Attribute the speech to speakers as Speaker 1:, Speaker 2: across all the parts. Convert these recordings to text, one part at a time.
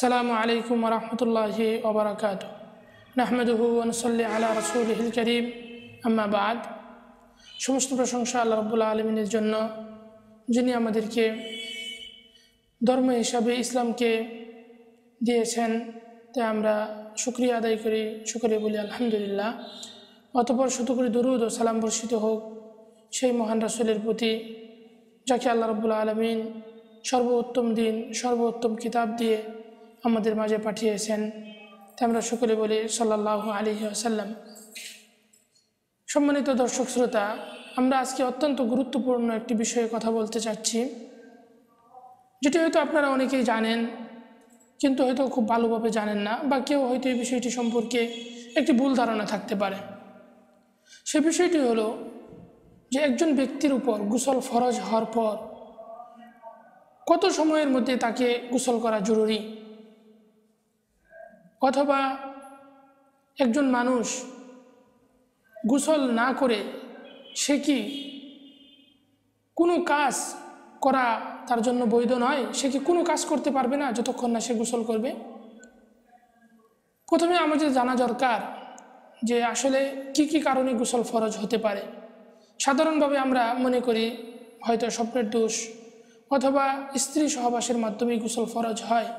Speaker 1: আসসালামু আলাইকুম ওয়া রাহমাতুল্লাহি ওয়া বারাকাতুহু নাহমাদুহু ওয়া নুসাল্লি আলা রাসূলিহিল কারীম আম্মা বা'দ। সমস্ত প্রশংসা আল্লাহ রাব্বুল আলামিনের জন্য, যিনি আমাদেরকে ধর্ম হিসাবে ইসলামকে দিয়েছেন। তাই আমরা শুকরিয়া আদায় করি, শুকরিয়া বলি আলহামদুলিল্লাহ। অতঃপর শত করে দরুদ ও সালাম বর্ষিত হোক সেই মহান রাসূলের প্রতি, যাকে আল্লাহ রাব্বুল আলামিন সর্বোত্তম দিন, সর্বোত্তম কিতাব দিয়ে আমাদের মাঝে পাঠিয়েছেন। তাই আমরা সকলে বলি সাল্লাল্লাহু আলাইহি ওয়াসাল্লাম। সম্মানিত দর্শক শ্রোতা, আমরা আজকে অত্যন্ত গুরুত্বপূর্ণ একটি বিষয়ে কথা বলতে চাচ্ছি, যেটি হয়তো আপনারা অনেকেই জানেন, কিন্তু হয়তো খুব ভালোভাবে জানেন না, বা কেউ হয়তো এই বিষয়টি সম্পর্কে একটি ভুল ধারণা থাকতে পারে। সে বিষয়টি হলো যে একজন ব্যক্তির উপর গোসল ফরজ হওয়ার পর কত সময়ের মধ্যে তাকে গোসল করা জরুরি, অথবা একজন মানুষ গোসল না করে সে কি কোনো কাজ করা তার জন্য বৈধ নয়, সে কি কোনো কাজ করতে পারবে না যতক্ষণ না সে গোসল করবে। প্রথমে আমাদের জানা দরকার যে আসলে কি কি কারণে গোসল ফরজ হতে পারে। সাধারণভাবে আমরা মনে করি হয়তো স্বপ্নের দোষ অথবা স্ত্রী সহবাসের মাধ্যমে গোসল ফরজ হয়।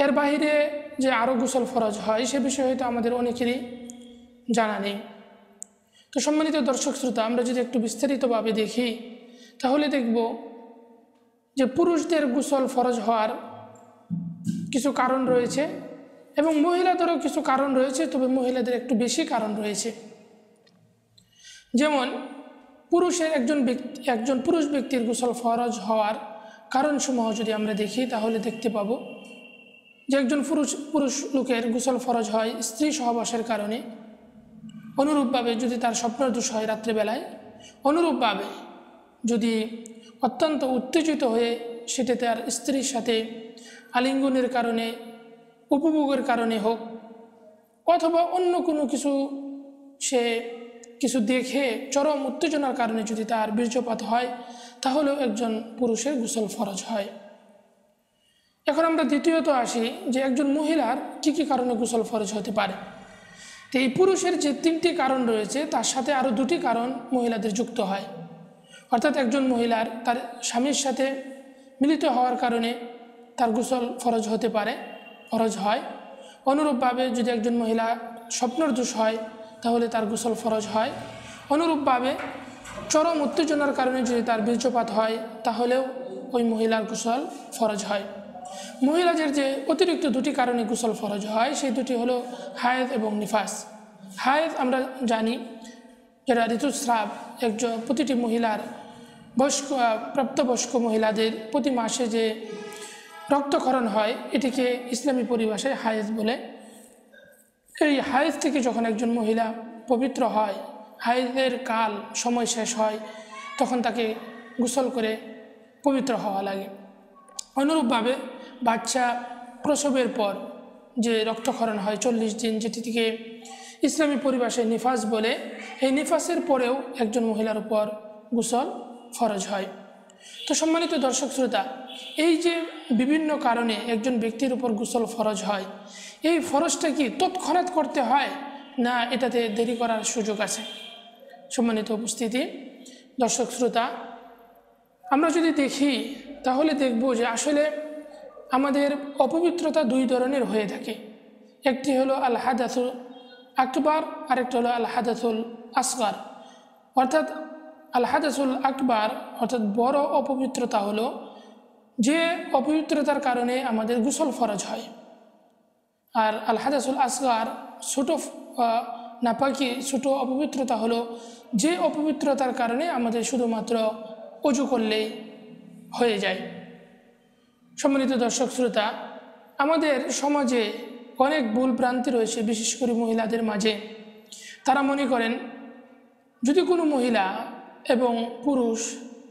Speaker 1: এর বাহিরে যে আরও গোসল ফরজ হয় সে বিষয়ে হয়তো আমাদের অনেকেরই জানা নেই। তো সম্মানিত দর্শক শ্রোতা, আমরা যদি একটু বিস্তারিতভাবে দেখি তাহলে দেখব যে পুরুষদের গোসল ফরজ হওয়ার কিছু কারণ রয়েছে এবং মহিলাদেরও কিছু কারণ রয়েছে, তবে মহিলাদের একটু বেশি কারণ রয়েছে। যেমন একজন পুরুষ ব্যক্তির গোসল ফরজ হওয়ার কারণসমূহ যদি আমরা দেখি তাহলে দেখতে পাবো যে একজন পুরুষ লোকের গোসল ফরজ হয় স্ত্রী সহবাসের কারণে। অনুরূপভাবে যদি তার স্বপ্নের দোষ হয় রাত্রেবেলায়, অনুরূপভাবে যদি অত্যন্ত উত্তেজিত হয়ে সেটা তার স্ত্রীর সাথে আলিঙ্গনের কারণে, উপভোগের কারণে হোক, অথবা অন্য কোনো সে কিছু দেখে চরম উত্তেজনার কারণে যদি তার বীর্যপাত হয়, তাহলেও একজন পুরুষের গোসল ফরজ হয়। এখন আমরা দ্বিতীয়ত আসি যে একজন মহিলার কি কি কারণে গোসল ফরজ হতে পারে। তো এই পুরুষের যে তিনটি কারণ রয়েছে তার সাথে আরও দুটি কারণ মহিলাদের যুক্ত হয়। অর্থাৎ একজন মহিলার তার স্বামীর সাথে মিলিত হওয়ার কারণে তার গোসল ফরজ হতে পারে, ফরজ হয়। অনুরূপভাবে যদি একজন মহিলা স্বপ্নের দোষ হয় তাহলে তার গোসল ফরজ হয়। অনুরূপভাবে চরম উত্তেজনার কারণে যদি তার বীর্যপাত হয় তাহলেও ওই মহিলার গোসল ফরজ হয়। মহিলাদের যে অতিরিক্ত দুটি কারণে গোসল ফরজ হয় সেই দুটি হলো হায়েদ এবং নিফাস। হায়েদ আমরা জানি যেটা ঋতুস্রাব, প্রতিটি মহিলার প্রাপ্তবয়স্ক মহিলাদের প্রতি মাসে যে রক্তক্ষরণ হয় এটিকে ইসলামী পরিভাষায় হায়েদ বলে। এই হায়েদ থেকে যখন একজন মহিলা পবিত্র হয়, হায়েদের সময় শেষ হয়, তখন তাকে গোসল করে পবিত্র হওয়া লাগে। অনুরূপভাবে বাচ্চা প্রসবের পর যে রক্তক্ষরণ হয় 40 দিন, যেটিকে ইসলামী পরিভাষায় নিফাস বলে, এই নিফাসের পরেও একজন মহিলার উপর গোসল ফরজ হয়। তো সম্মানিত দর্শক শ্রোতা, এই যে বিভিন্ন কারণে একজন ব্যক্তির উপর গোসল ফরজ হয়, এই ফরজটা কি তৎক্ষণাৎ করতে হয় না এটাতে দেরি করার সুযোগ আছে? সম্মানিত উপস্থিতি, দর্শক শ্রোতা, আমরা যদি দেখি তাহলে দেখব যে আসলে আমাদের অপবিত্রতা দুই ধরনের হয়ে থাকে। একটি হলো আল হাদাসুল আকবার, আরেকটি হলো আল হাদাসুল আসগার। অর্থাৎ আল হাদাসুল আকবার অর্থাৎ বড় অপবিত্রতা হলো যে অপবিত্রতার কারণে আমাদের গোসল ফরজ হয়। আর আল হাদাসুল আসগার ছোট নাপাকি, ছোট অপবিত্রতা হলো যে অপবিত্রতার কারণে আমাদের শুধুমাত্র অজু করলেই হয়ে যায়। সম্মানিত দর্শক শ্রোতা, আমাদের সমাজে অনেক ভুল ভ্রান্তি রয়েছে, বিশেষ করে মহিলাদের মাঝে। তারা মনে করেন যদি কোনো মহিলা এবং পুরুষ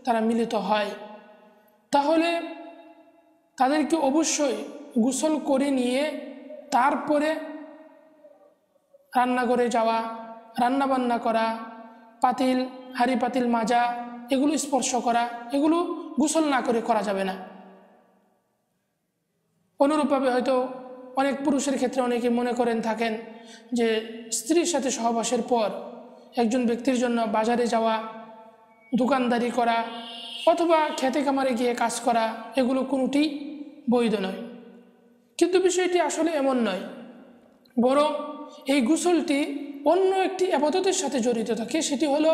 Speaker 1: তারা মিলিত হয় তাহলে তাদেরকে অবশ্যই গোসল করে নিয়ে তারপরে রান্নাঘরে যাওয়া, রান্নাবান্না করা, হাঁড়ি পাতিল মাজা, এগুলো স্পর্শ করা, এগুলো গোসল না করে করা যাবে না। অনুরূপভাবে হয়তো অনেক পুরুষের ক্ষেত্রে অনেকে মনে করেন থাকেন যে স্ত্রীর সাথে সহবাসের পর একজন ব্যক্তির জন্য বাজারে যাওয়া, দোকানদারি করা অথবা খেতে খামারে গিয়ে কাজ করা এগুলো কোনোটি বৈধ নয়। কিন্তু বিষয়টি আসলে এমন নয়, বরং এই গোসলটি অন্য একটি ইবাদতের সাথে জড়িত থাকে। সেটি হলো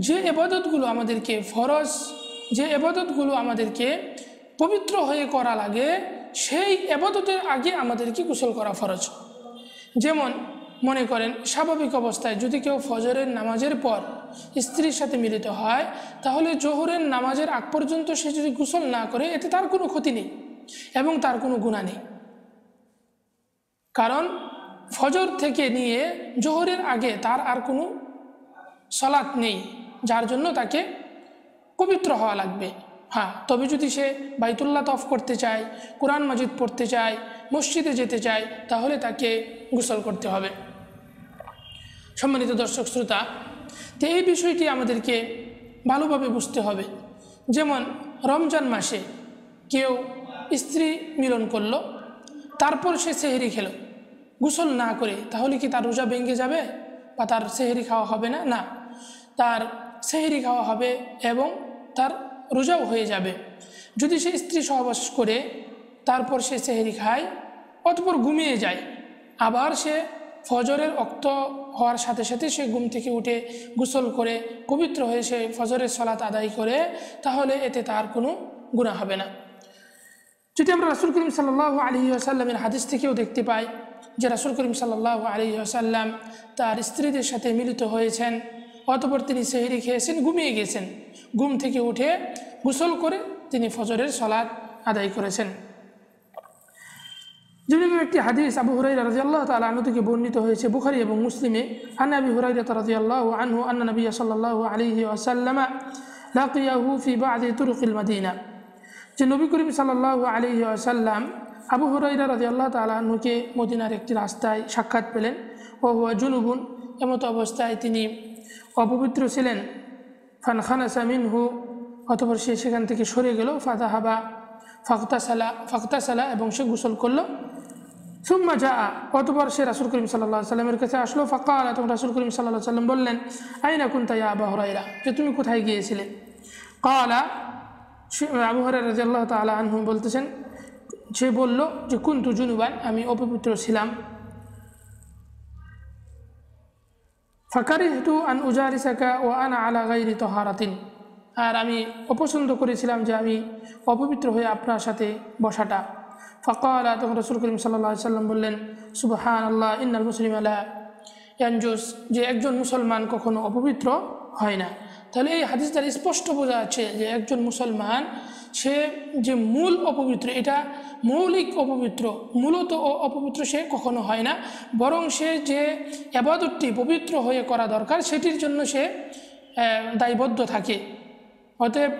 Speaker 1: যে ইবাদতগুলো আমাদেরকে ফরজ, যে ইবাদতগুলো আমাদেরকে পবিত্র হয়ে করা লাগে, সেই ইবাদতের আগে আমাদেরকে গোসল করা ফরজ। যেমন মনে করেন স্বাভাবিক অবস্থায় যদি কেউ ফজরের নামাজের পর স্ত্রীর সাথে মিলিত হয়, তাহলে জোহরের নামাজের আগ পর্যন্ত সে যদি গোসল না করে এতে তার কোনো ক্ষতি নেই এবং তার কোনো গুনাহ নেই। কারণ ফজর থেকে নিয়ে জোহরের আগে তার আর কোনো সালাত নেই, যার জন্য তাকে পবিত্র হওয়া লাগবে। হ্যাঁ, তবে যদি সে বাইতুল্লাহ তওয়াফ করতে চায়, কোরআন মাজিদ পড়তে চায়, মসজিদে যেতে চায়, তাহলে তাকে গোসল করতে হবে। সম্মানিত দর্শক শ্রোতা, তো এই বিষয়টি আমাদেরকে ভালোভাবে বুঝতে হবে। যেমন রমজান মাসে কেউ স্ত্রী মিলন করলো, তারপর সে সেহরি খেলো গোসল না করে, তাহলে কি তার রোজা ভেঙে যাবে বা তার সেহরি খাওয়া হবে না? না, তার সেহরি খাওয়া হবে এবং তার রোজাও হয়ে যাবে। যদি সে স্ত্রী সহবাস করে তারপর সে সেহরি খায় অতঃপর ঘুমিয়ে যায়, আবার সে ফজরের ওয়াক্ত হওয়ার সাথে সাথে সে ঘুম থেকে উঠে গোসল করে পবিত্র হয়ে সে ফজরের সালাত আদায় করে, তাহলে এতে তার কোনো গুনাহ হবে না। যদি আমরা রাসূল করিম সাল্লাল্লাহু আলাইহি ওয়াসাল্লামের হাদিস থেকেও দেখতে পাই যে রাসূল করিম সাল্লাল্লাহু আলাইহি ওয়াসাল্লাম তার স্ত্রীদের সাথে মিলিত হয়েছেন, অতঃপর তিনি সেহরি খেয়েছেন, ঘুমিয়ে গেছেন, ঘুম থেকে উঠে গোসল করে তিনি ফজরের সালাত আদায় করেছেন। যেমন একটি হাদিস আবু হুরায়রা রাদিয়াল্লাহু তাআলা আনহু থেকে বর্ণিত হয়েছে বুখারী এবং মুসলিমে, আন আবি হুরায়রা রাদিয়াল্লাহু আনহু আন্না নবী সাল্লাল্লাহু আলাইহি ওয়াসাল্লাম লাকিয়াহু ফি বা'দি তুরুকিল মাদিনা, যে নবী করিম সাল্লাল্লাহু আলাইহি ওয়াসাল্লাম আবু হুরায়রা রাদিয়াল্লাহু তাআলা আনহুকে মদিনার একটি রাস্তায় সাক্ষাৎ পেলেন। ও হুয়া জুনুবুন, এমত অবস্থায় তিনি অপবিত্র ছিলেন। ফানখানাসা মিনহু, অতঃপর সে সেখান থেকে সরে গেল। ফাযাহাবা ফাগতাসালা, এবং সে গোসল করলো। সুম্মা জাআ, অতঃপর সে রাসূল করিম সাল্লাল্লাহু আলাইহি ওয়াসাল্লামের কাছে আসলো। ফাকালা, তখন রাসূল করিম সাল্লাল্লাহু আলাইহি ওয়াসাল্লাম বললেন, আইনা কুনতা ইয়া আবু হুরায়রা, যে তুমি কোথায় গিয়েছিলে? ক্বালা, আবু হুরায়রা রাদিয়াল্লাহু তাআলা আনহু বলতেছেন, সে বলল যে কুনতু জুনুবান, আমি অপবিত্র ছিলাম। ফাকারিহতু আন উজালিসাকা ওয়া আনা আলা গায়রি তাহারাতিন, আর আমি অপছন্দ করেছিলাম যে আমি অপবিত্র হয়ে আপনার সাথে বসাটা। ফাকালা, তখন রাসূল করিম সাল্লাল্লাহু আলাইহি ওয়াসাল্লাম বললেন, সুবহানাল্লাহ ইন্নাল মুসলিমা লা ইয়ানজুস, যে একজন মুসলমান কখনো অপবিত্র হয় না। তাহলে এই হাদিস দ্বারা স্পষ্ট বোঝা যাচ্ছে যে একজন মুসলমান সে যে মূল অপবিত্র, এটা মৌলিক অপবিত্র, মূলত অপবিত্র সে কখনো হয় না, বরং সে যে ইবাদতটি পবিত্র হয়ে করা দরকার সেটির জন্য সে দায়বদ্ধ থাকে। অতএব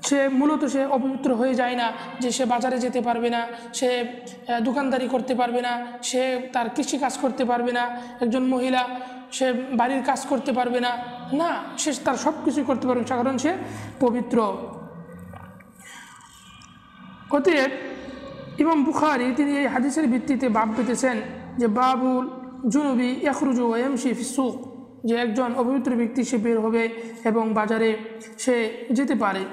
Speaker 1: সে মূলত সে অপবিত্র হয়ে যায় না, যে সে বাজারে যেতে পারবে না, সে দোকানদারি করতে পারবে না, সে তার কৃষি কাজ করতে পারবে না, একজন মহিলা সে বাড়ির কাজ করতে পারবে না, না, সে তার সব কিছুই করতে পারবে, কারণ সে পবিত্র। অতএব ইমাম বুখারী তিনি এই হাদিসের ভিত্তিতে বাব পেতেছেন যে বাবুল জুনুবি ইয়াখরুজু ওয়া ইয়ামশি ফিস সুক, যে একজন অপবিত্র ব্যক্তি সে বের হবে এবং বাজারে সে যেতে পারে।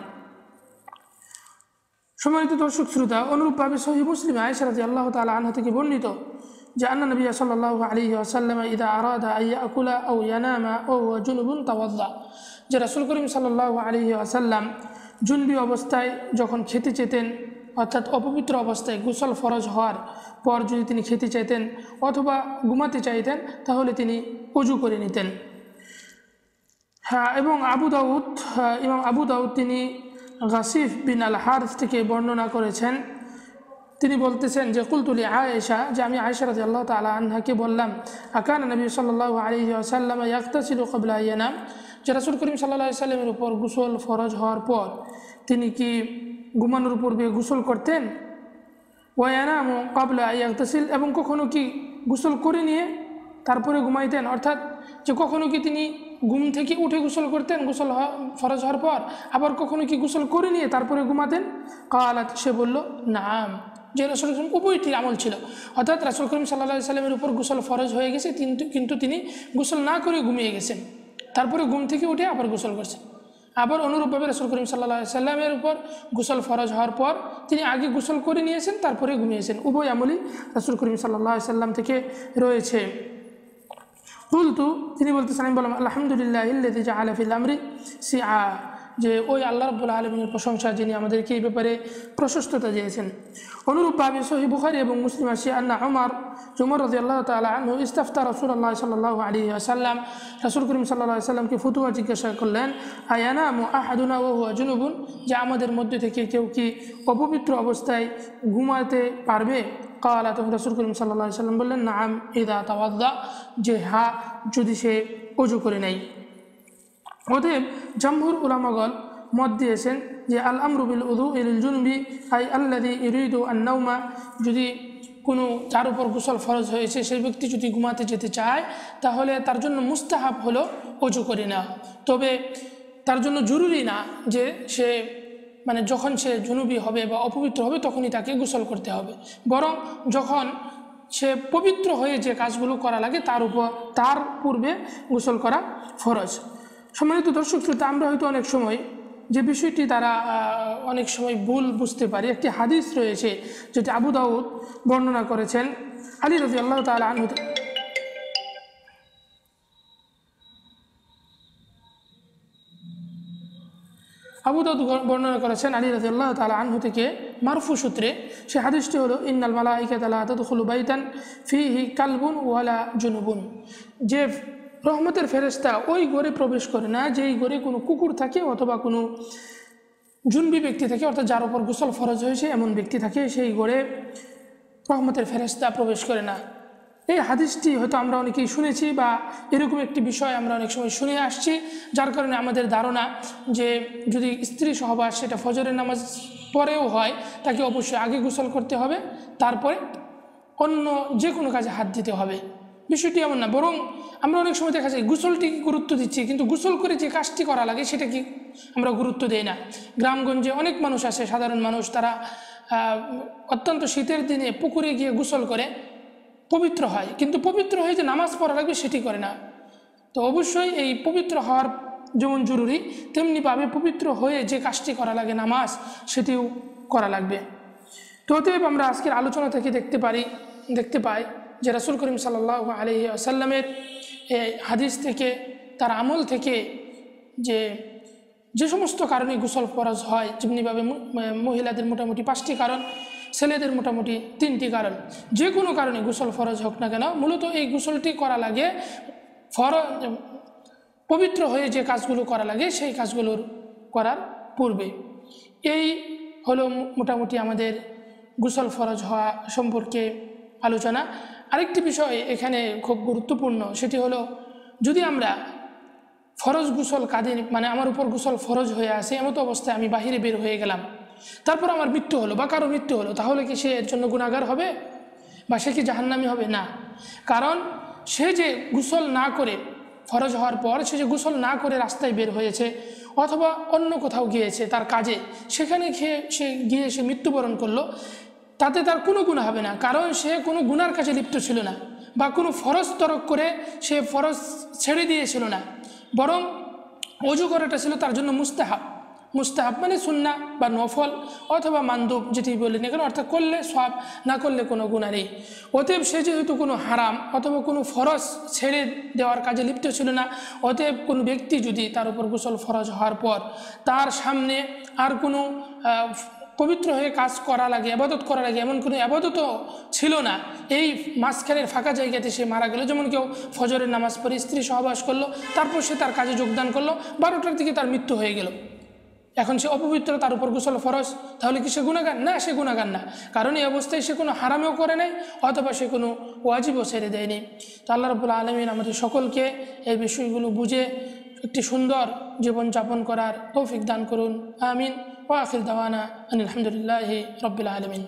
Speaker 1: সম্মানিত দর্শক শ্রোতা, অনুরূপভাবে সহিহ মুসলিমে আয়েশা রাদিয়াল্লাহু তাআলা আনহা থেকে বর্ণিত যে আন্না নবী সাল্লাল্লাহু আলাইহি ওয়াসাল্লাম ইযা আরাদা আন ইয়াকুলা আও ইয়ানামা ওয়া হুয়া জুনুবুন তাওয়াদ্দা, যে রাসূল করিম সাল্লাল্লাহু আলাইহি ওয়াসাল্লাম জুনবি অবস্থায় যখন খেতে চেতেন, অর্থাৎ অপবিত্র অবস্থায় গোসল ফরজ হওয়ার পর যদি তিনি খেতে চাইতেন অথবা ঘুমাতে চাইতেন, তাহলে তিনি ওযু করে নিতেন। হ্যাঁ, এবং ইমাম আবু দাউদ তিনি গাসিফ বিন আল হারিস থেকে বর্ণনা করেছেন, তিনি বলতেছেন যে কুলতু লি আয়েশা, যে আমি আয়েশা রাদিয়াল্লাহু তাআলা আনহাকে বললাম, আকানা নবী সাল্লাল্লাহু আলাইহি ওয়াসাল্লাম ইয়াগতাসিলু ক্বাবলা আন ইয়ানাম, যে রাসূল করিম সাল্লাল্লাহু আলাইহি ওয়াসাল্লামের উপর গোসল ফরজ হওয়ার পর তিনি কি ঘুমানোর পূর্বে গোসল করতেন? ওয়া ইয়ানামু ক্বাবলা আন ইয়াগতাসিল, এবং কখনো কি গোসল করে নিয়ে তারপরে ঘুমাইতেন, অর্থাৎ যে কখনো কি তিনি ঘুম থেকে উঠে গোসল করতেন গোসল ফরজ হওয়ার পর, আবার কখনো কি গোসল করে নিয়ে তারপরে ঘুমাতেন? কালাত, সে বলল নাম, যে রাসূল করিম উভয়টি আমল ছিল, অর্থাৎ রাসূল করিম সাল্লাল্লাহু আলাইহি সাল্লামের উপর গোসল ফরজ হয়ে গেছে, কিন্তু তিনি গোসল না করে ঘুমিয়ে গেছেন, তারপরে ঘুম থেকে উঠে আবার গোসল করছেন। আবার অনুরূপভাবে রাসূল করিম সাল্লাল্লাহু আলাইহি সাল্লামের উপর গোসল ফরজ হওয়ার পর তিনি আগে গোসল করে নিয়েছেন, তারপরে ঘুমিয়েছেন। উভয় আমলই রাসূল করিম সাল্লাল্লাহু আলাইহি সাল্লাম থেকে রয়েছে। কুলতু, তিনি বলতেছেন, আমি বললাম আলহামদুলিল্লাহিল্লাযী জাআলা ফিল আমরি সিআ, যে ওই আল্লাহ রাব্বুল আলামিনের প্রশংসা যিনি আমাদেরকে এই ব্যাপারে প্রশস্ততা দিয়েছেন। অনুরূপভাবে সহিহ বুখারী এবং মুসলিম আসে আন্না উমর রাদিয়াল্লাহু তাআলা আনহু ইস্তাফতা রাসূলুল্লাহ সাল্লাল্লাহু আলাইহি ওয়াসাল্লাম, রাসূল করিম সাল্লাল্লাহু আলাইহি ওয়াসাল্লামকে ফতোয়া জিজ্ঞাসা করলেন, আয়ানামু আহাদুনা ওয়া হুয়া জুনুবুন, যে আমাদের মধ্যে থেকে কেউ কি অপবিত্র অবস্থায় ঘুমাতে পারবে? ক্বালা, তখন রাসূল করিম সাল্লাল্লাহু আলাইহি ওয়াসাল্লাম বললেন, নাআম ইযা তাওয়াদ্দা, যে হ্যাঁ যদি সে ওযু করে নেয়। অতএব জমহুর উলামাগণ মত দিয়েছেন যে আল আমরু বিল উযু লিল জুনুবি আই আল্লাযী ইউরিদু আন-নাওমা, যদি কোনো যার উপর গোসল ফরজ হয়েছে সেই ব্যক্তি যদি ঘুমাতে যেতে চায় তাহলে তার জন্য মুস্তাহাব হলো ওযু করে নেওয়া, তবে তার জন্য জরুরি না যে সে মানে যখন সে জুনুবি হবে বা অপবিত্র হবে তখনই তাকে গোসল করতে হবে, বরং যখন সে পবিত্র হয়ে যে কাজগুলো করা লাগে তার পূর্বে গোসল করা ফরজ। সম্মানিত দর্শক শ্রোতা, আমরা হয়তো অনেক সময় যে বিষয়টি তারা অনেক সময় ভুল বুঝতে পারি। একটি হাদিস রয়েছে যেটি আবু দাউদ বর্ণনা করেছেন, আলী রাদিয়াল্লাহু তাআলা আনহু, আবু দাউদ বর্ণনা করেছেন আলী রাদিয়াল্লাহু তাআলা আনহু থেকে মারফু সূত্রে। সেই হাদিসটি হলো, ইন্নাল মালাইকাতা লা তাদখুলু বাইতান ফীহি কালবুন ওয়ালা জুনুবুন, যে রহমতের ফেরেশতা ওই ঘরে প্রবেশ করে না যেই ঘরে কোনো কুকুর থাকে অথবা কোনো জুনবি ব্যক্তি থাকে, অর্থাৎ যার উপর গোসল ফরজ হয়েছে এমন ব্যক্তি থাকে, সেই ঘরে রহমতের ফেরেশতা প্রবেশ করে না। এই হাদিসটি হয়তো আমরা অনেকেই শুনেছি বা এরকম একটি বিষয় আমরা অনেক সময় শুনে আসছি, যার কারণে আমাদের ধারণা যে যদি স্ত্রী সহবাস সেটা ফজরের নামাজ পরেও হয় তাকে অবশ্যই আগে গোসল করতে হবে, তারপরে অন্য যে কোনো কাজে হাত দিতে হবে। বিষয়টি এমন না, বরং আমরা অনেক সময় দেখা যায় গোসলটিকে গুরুত্ব দিচ্ছি, কিন্তু গোসল করে যে কাজটি করা লাগে সেটা কি আমরা গুরুত্ব দেই না। গ্রামগঞ্জে অনেক মানুষ আছে, সাধারণ মানুষ, তারা অত্যন্ত শীতের দিনে পুকুরে গিয়ে গোসল করে পবিত্র হয়, কিন্তু পবিত্র হয়ে যে নামাজ পড়া লাগবে সেটি করে না। তো অবশ্যই এই পবিত্র হওয়ার যেমন জরুরি তেমনিভাবে পবিত্র হয়ে যে কাজটি করা লাগে নামাজ সেটিও করা লাগবে। তো অতএব আমরা আজকের আলোচনা থেকে দেখতে পাই যে রাসূল করিম সাল্লাল্লাহু আলাইহি ওয়াসাল্লামের এই হাদিস থেকে, তার আমল থেকে যে সমস্ত কারণে গোসল ফরজ হয়, যেমনিভাবে মহিলাদের মোটামুটি 5টি কারণ, ছেলেদের মোটামুটি 3টি কারণ, যে কোনো কারণে গোসল ফরজ হোক না কেন মূলত এই গোসলটি করা লাগে পবিত্র হয়ে যে কাজগুলো করা লাগে সেই কাজগুলোর করার পূর্বে। এই হলো মোটামুটি আমাদের গোসল ফরজ হওয়া সম্পর্কে আলোচনা। আরেকটি বিষয় এখানে খুব গুরুত্বপূর্ণ, সেটি হলো যদি আমরা ফরজ গোসল কাঁধে মানে আমার উপর গোসল ফরজ হয়ে আসে এমতো অবস্থায় আমি বাহিরে বের হয়ে গেলাম, তারপর আমার মৃত্যু হলো বা কারো মৃত্যু হলো, তাহলে কি সে এর জন্য গুনাহগার হবে বা সে কি জাহান্নামী হবে? না, কারণ সে যে গোসল না করে ফরজ হওয়ার পর সে যে গোসল না করে রাস্তায় বের হয়েছে অথবা অন্য কোথাও গিয়েছে তার কাজে, সেখানে গিয়ে সে মৃত্যুবরণ করলো, তাতে তার কোনো গুনাহ হবে না, কারণ সে কোনো গুনার কাজে লিপ্ত ছিল না বা কোনো ফরজ তরক করে সে ফরজ ছেড়ে দিয়েছিল না, বরং ওযু করাটা ছিল তার জন্য মুস্তাহাব মানে সুন্নাহ বা নফল অথবা মানদুব যেটি বলি না কেন, অর্থাৎ করলে সওয়াব, না করলে কোনো গুনাহ নেই। অতএব সে যেহেতু কোনো হারাম অথবা কোনো ফরজ ছেড়ে দেওয়ার কাজে লিপ্ত ছিল না, অতএব কোনো ব্যক্তি যদি তার উপর গোসল ফরজ হওয়ার পর তার সামনে আর কোনো পবিত্র হয়ে কাজ করা লাগে, ইবাদত করা লাগে এমন কোনো ইবাদতও ছিল না, এই মাঝখানের ফাঁকা জায়গাতে সে মারা গেল, যেমন কেউ ফজরের নামাজ পড়ে স্ত্রী সহবাস করলো, তারপর সে তার কাজে যোগদান করলো, 12টার দিকে তার মৃত্যু হয়ে গেল, এখন সে অপবিত্র, তার উপর গোসল ফরজ, তাহলে কি সে গুনাহগার? না, সে গুনাহগার না, কারণ এই অবস্থায় সে কোনো হারামেও করে নাই অথবা সে কোনো ওয়াজিবও ছেড়ে দেয়নি। তো আল্লাহ রাব্বুল আলামিন আমাদের সকলকে এই বিষয়গুলো বুঝে একটি সুন্দর জীবনযাপন করার তৌফিক দান করুন, আমিন। ওয়া আখির দাওয়ানা আনিল হামদুলিল্লাহি রাব্বিল আলামিন।